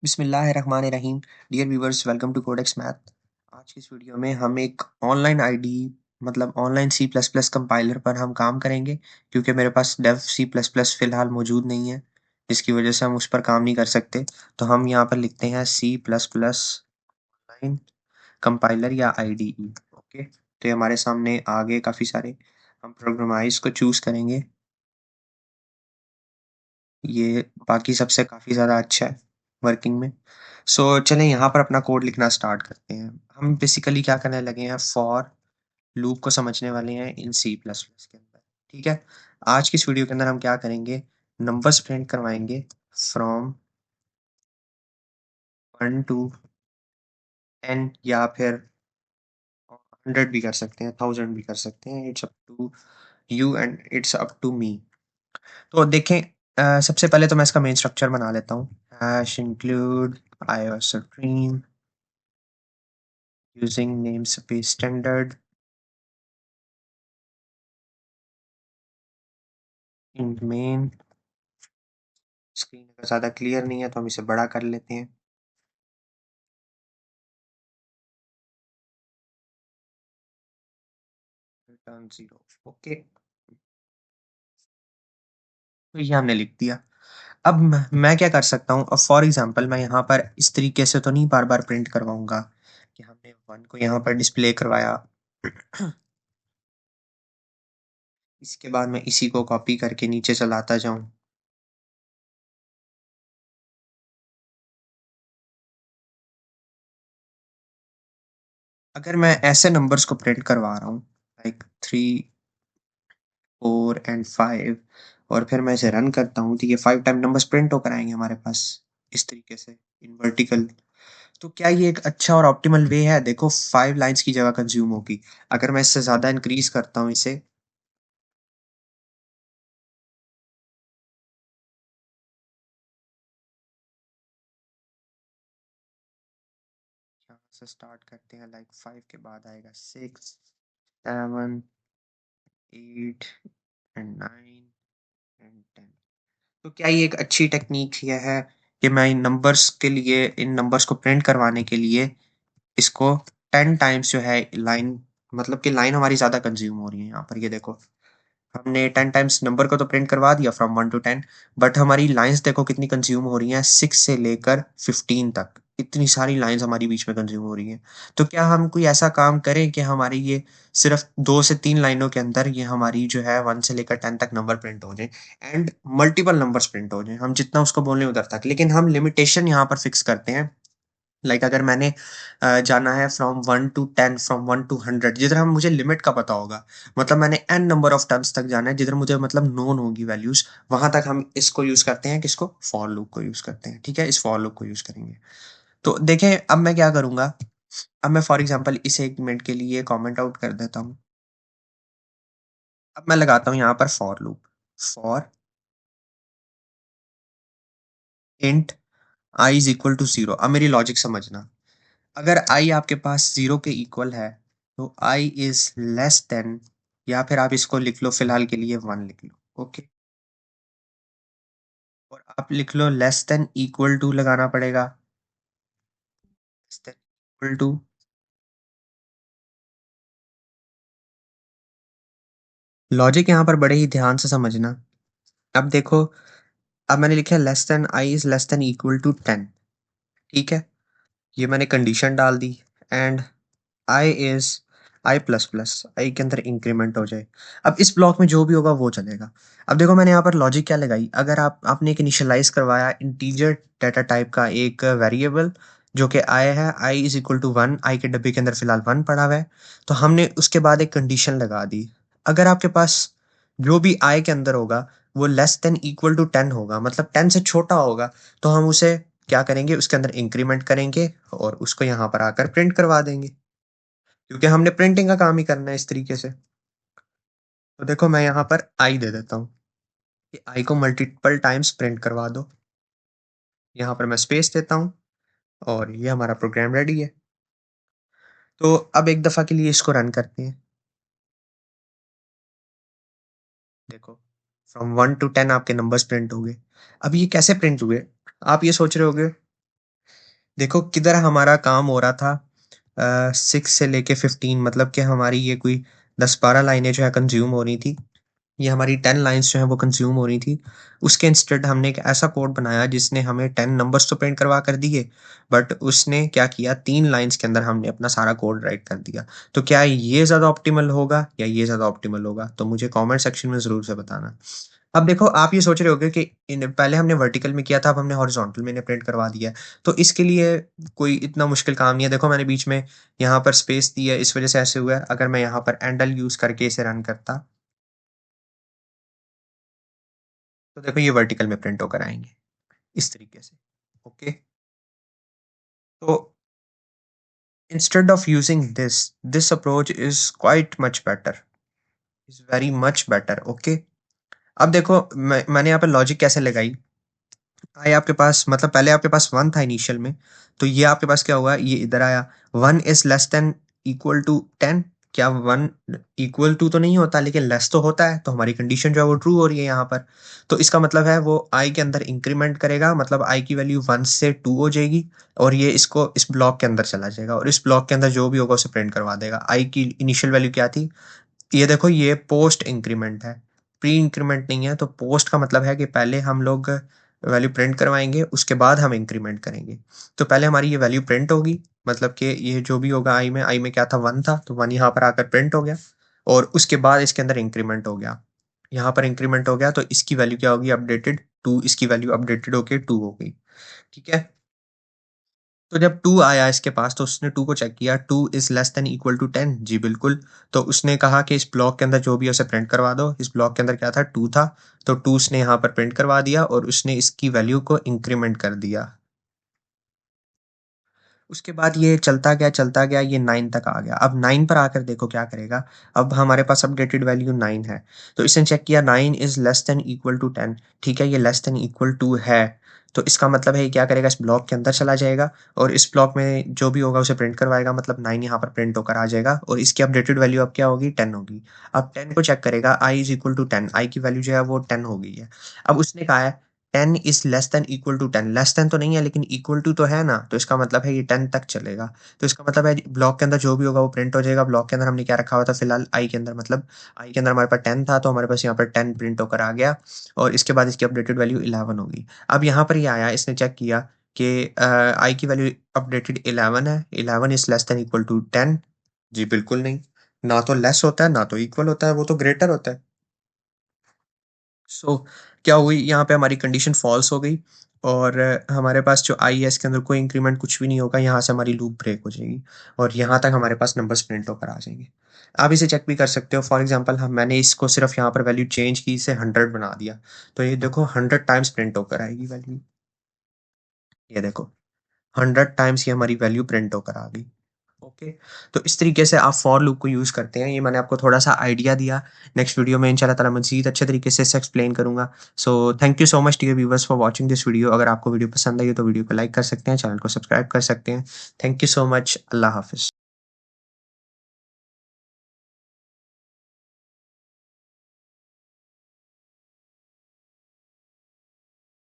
बिस्मिल्लाहिर्रहमानिर्रहीम। Dear viewers, welcome to Codex Math. आज की इस वीडियो में हम एक ऑनलाइन आईडी मतलब online C plus plus compiler पर हम काम करेंगे, क्योंकि मेरे पास डेव सी प्लस प्लस फिलहाल मौजूद नहीं है, जिसकी वजह से हम उस पर काम नहीं कर सकते। तो हम यहाँ पर लिखते हैं C plus plus online compiler या आईडीई। ओके, तो ये हमारे सामने आगे काफ़ी सारे हम प्रोग्रामाइज को चूज़ करेंगे। ये बाकी सबसे काफ़ी ज़्यादा अच्छा है वर्किंग में। चलें यहाँ पर अपना कोड लिखना स्टार्ट करते हैं। हम बेसिकली क्या करने लगे हैं, फॉर लूप को समझने वाले हैं इन सी प्लस प्लस के अंदर। ठीक है, आज की इस वीडियो के अंदर हम क्या करेंगे, नंबर्स प्रिंट करवाएंगे फ्रॉम 1 to 10, या फिर 100 भी कर सकते हैं, 1000 भी कर सकते हैं। It's up to you and it's up to me. तो देखें, सबसे पहले तो मैं इसका मेन स्ट्रक्चर बना लेता हूँ। Hash include iostream using namespace standard int main। Screen अगर ज़्यादा क्लियर नहीं है तो हम इसे बड़ा कर लेते हैं। रिटर्न 0। ओके, तो ये हमने लिख दिया। अब मैं क्या कर सकता हूँ, अब फॉर एग्जांपल मैं यहाँ पर इस तरीके से तो नहीं बार बार प्रिंट करवाऊंगा कि हमने 1 को यहाँ पर डिस्प्ले करवाया, इसके बाद मैं इसी को कॉपी करके नीचे चलाता जाऊं। अगर मैं ऐसे नंबर्स को प्रिंट करवा रहा हूँ लाइक 3, 4 एंड 5, और फिर मैं इसे रन करता हूँ, तो ये 5 टाइम नंबर्स प्रिंट होकर आएंगे हमारे पास इस तरीके से इन वर्टिकल। तो क्या ये एक अच्छा और ऑप्टिमल वे है? देखो, 5 लाइन्स की जगह कंज्यूम होगी। अगर मैं इससे ज़्यादा इंक्रीज करता हूँ इसे, यहाँ से स्टार्ट करते हैं, लाइक 5 के बाद आएगा 6, 7, 8 एंड 9 एंड 10। तो क्या ये एक अच्छी टेक्निक ये है कि मैं इन नंबर्स के लिए, इन नंबर्स को प्रिंट करवाने के लिए इसको 10 टाइम्स जो है लाइन, मतलब कि लाइन हमारी ज़्यादा कंज्यूम हो रही है यहाँ पर। ये देखो, हमने 10 टाइम्स नंबर को तो प्रिंट करवा दिया फ्रॉम 1 to 10, बट हमारी लाइंस देखो कितनी कंज्यूम हो रही हैं, 6 से लेकर 15 तक। इतनी सारी लाइंस हमारी बीच में कंज्यूम हो रही हैं। तो क्या हम कोई ऐसा काम करें कि हमारी ये सिर्फ 2 से 3 लाइनों के अंदर ये हमारी जो है 1 से लेकर 10 तक नंबर प्रिंट हो जाए एंड मल्टीपल नंबर्स प्रिंट हो जाए, हम जितना उसको बोलें उधर तक। लेकिन हम लिमिटेशन यहाँ पर फिक्स करते हैं, लाइक अगर मैंने जाना है फ्रॉम 1 to 10, फ्रॉम 1 to 100, जिधर हम मुझे लिमिट का पता होगा, मतलब मैंने एन नंबर ऑफ टर्म्स तक जाना है, जिधर मुझे मतलब नोन होगी वैल्यूज, वहां तक हम इसको यूज करते हैं, किसको, फॉर लूप को यूज करते हैं। ठीक है, इस फॉर लूप को यूज करेंगे। तो देखें, अब मैं क्या करूंगा, अब मैं फॉर एग्जांपल इस एक मिनट के लिए कमेंट आउट कर देता हूँ। अब मैं लगाता हूँ यहाँ पर for loop, for int i is equal to 0। अब मेरी लॉजिक समझना, अगर आई आपके पास 0 के इक्वल है तो आई इज लेस देन, या फिर आप इसको लिख लो फिलहाल के लिए 1 लिख लो। ओके, और आप लिख लो लेस देन इक्वल टू लगाना पड़ेगा, less than equal to. Logic यहाँ पर बड़े ही ध्यान से समझना। अब देखो, अब मैंने लिखा है less than, I is less than equal to 10। ठीक है, ये मैंने कंडीशन डाल दी and I is I plus plus, I के अंदर इंक्रीमेंट हो जाए। अब इस ब्लॉक में जो भी होगा वो चलेगा। अब देखो, मैंने यहाँ पर लॉजिक क्या लगाई, अगर आपने एक इनिशियलाइज करवाया इंटीजर डाटा टाइप का एक वेरिएबल जो कि आई है, आई इज इक्वल टू 1, आई के डब्बे के अंदर फिलहाल 1 पड़ा हुआ है, तो हमने उसके बाद एक कंडीशन लगा दी। अगर आपके पास जो भी आई के अंदर होगा वो लेस देन इक्वल टू 10 होगा, मतलब 10 से छोटा होगा, तो हम उसे क्या करेंगे, उसके अंदर इंक्रीमेंट करेंगे और उसको यहाँ पर आकर प्रिंट करवा देंगे, क्योंकि हमने प्रिंटिंग का काम ही करना है इस तरीके से। तो देखो, मैं यहाँ पर आई दे देता हूँ कि आई को मल्टीपल टाइम्स प्रिंट करवा दो। यहाँ पर मैं स्पेस देता हूँ और ये हमारा प्रोग्राम रेडी है। तो अब एक दफ़ा के लिए इसको रन करते हैं। देखो, फ्रॉम 1 to 10 आपके नंबर्स प्रिंट हो गए। अब ये कैसे प्रिंट हुए, आप ये सोच रहे होगे, देखो किधर हमारा काम हो रहा था 6 से लेके 15, मतलब कि हमारी ये कोई 10-12 लाइनें जो है कंज्यूम हो रही थी, ये हमारी 10 लाइन्स जो हैं वो कंज्यूम हो रही थी। उसके इंस्टेड हमने एक ऐसा कोड बनाया जिसने हमें 10 नंबर्स तो प्रिंट करवा कर दिए, बट उसने क्या किया, 3 लाइन्स के अंदर हमने अपना सारा कोड राइट कर दिया। तो क्या ये ज़्यादा ऑप्टिमल होगा या ये ज़्यादा ऑप्टिमल होगा? तो मुझे कमेंट सेक्शन में ज़रूर से बताना। अब देखो आप ये सोच रहे होगे कि इन पहले हमने वर्टिकल में किया था, अब हमने हॉरिजॉन्टल में इन्हें प्रिंट करवा दिया है। तो इसके लिए कोई इतना मुश्किल काम नहीं है। देखो मैंने बीच में यहाँ पर स्पेस दी है, इस वज़ह से ऐसे हुआ है। अगर मैं यहाँ पर एंडल यूज़ करके इसे रन करता, तो देखो ये वर्टिकल में प्रिंट होकर आएँगे, इस तरीके से। ओके? तो instead of using this approach is quite much better, is very much better, okay? अब देखो मैंने यहाँ पे लॉजिक कैसे लगाई, आया आपके पास, मतलब पहले आपके पास 1 था इनिशियल में, तो ये आपके पास क्या हुआ, ये इधर आया, 1 is less than equal to 10। क्या 1 इक्वल टू तो नहीं होता, लेकिन लेस तो होता है, तो हमारी कंडीशन जो है वो ट्रू हो रही है यहाँ पर। तो इसका मतलब है वो i के अंदर इंक्रीमेंट करेगा, मतलब i की वैल्यू 1 से 2 हो जाएगी, और ये इसको इस ब्लॉक के अंदर चला जाएगा, और इस ब्लॉक के अंदर जो भी होगा उसे प्रिंट करवा देगा। i की इनिशियल वैल्यू क्या थी? ये देखो ये पोस्ट इंक्रीमेंट है, प्री इंक्रीमेंट नहीं है। तो पोस्ट का मतलब है कि पहले हम लोग वैल्यू प्रिंट करवाएंगे, उसके बाद हम इंक्रीमेंट करेंगे। तो पहले हमारी ये वैल्यू प्रिंट होगी, मतलब कि ये जो भी होगा आई में क्या था, 1 था, तो 1 यहाँ पर आकर प्रिंट हो गया, और उसके बाद इसके अंदर इंक्रीमेंट हो गया, यहाँ पर इंक्रीमेंट हो गया, तो इसकी वैल्यू क्या होगी, अपडेटेड 2, इसकी वैल्यू अपडेटेड होके 2 हो गई। ठीक है? तो जब 2 आया इसके पास, तो उसने 2 को चेक किया, 2 is less than equal to 10, जी बिल्कुल। तो उसने कहा कि इस ब्लॉक के अंदर जो भी है उसे प्रिंट करवा दो। इस ब्लॉक के अंदर क्या था, 2 था, तो 2 उसने यहाँ पर प्रिंट करवा दिया, और उसने इसकी वैल्यू को इंक्रीमेंट कर दिया। उसके बाद ये चलता गया, ये 9 तक आ गया। अब 9 पर आकर देखो क्या करेगा, अब हमारे पास अपडेटेड वैल्यू 9 है, तो इसने चेक किया 9 is less than equal to 10, ठीक है, ये लेस देन इक्वल टू है, तो इसका मतलब है ये क्या करेगा, इस ब्लॉक के अंदर चला जाएगा, और इस ब्लॉक में जो भी होगा उसे प्रिंट करवाएगा, मतलब 9 यहाँ पर प्रिंट होकर आ जाएगा, और इसकी अपडेटेड वैल्यू अब क्या होगी, 10 होगी। अब 10 को चेक करेगा, i is equal to 10, i की वैल्यू जो है वो 10 हो गई है। अब उसने कहा है 10 is less than equal to 10, less than तो नहीं है लेकिन इक्वल टू तो है ना, तो इसका मतलब है ये 10 तक चलेगा। तो इसका मतलब है ब्लॉक के अंदर जो भी होगा वो प्रिंट हो जाएगा। ब्लॉक के अंदर हमने क्या रखा हुआ था फिलहाल, आई के अंदर, मतलब आई के अंदर हमारे पास 10 था, तो हमारे पास यहाँ पर 10 प्रिंट होकर आ गया, और इसके बाद इसकी अपडेटेड वैल्यू 11 होगी। अब यहाँ पर ये आया, इसने चेक किया कि आई की वैल्यू अपडेटेड 11 है, 11 is less than equal to 10, जी बिल्कुल नहीं, ना तो लेस होता है ना तो इक्वल होता है, वो तो ग्रेटर होता है। सो क्या हुई यहाँ पे, हमारी कंडीशन फॉल्स हो गई, और हमारे पास जो आई है इसके अंदर कोई इंक्रीमेंट कुछ भी नहीं होगा, यहाँ से हमारी लूप ब्रेक हो जाएगी, और यहाँ तक हमारे पास नंबर्स प्रिंट होकर आ जाएंगे। आप इसे चेक भी कर सकते हो, फॉर एग्जांपल हम मैंने इसको सिर्फ यहाँ पर वैल्यू चेंज की, इसे 100 बना दिया, तो ये देखो 100 टाइम्स प्रिंट होकर आएगी वैल्यू, ये देखो 100 टाइम्स ये हमारी वैल्यू प्रिंट होकर आ गई। ओके, तो इस तरीके से आप फॉर लूप को यूज़ करते हैं। ये मैंने आपको थोड़ा-सा आइडिया दिया। नेक्स्ट वीडियो में इंशाल्लाह ताला मज़ीद अच्छे तरीके से इसे एक्सप्लेन करूँगा। So thank you so much dear viewers for watching this video. अगर आपको वीडियो पसंद आई हो तो वीडियो को लाइक कर सकते हैं, चैनल को सब्सक्राइब कर सकते हैं। Thank you so much. Allah हाफ़िज़।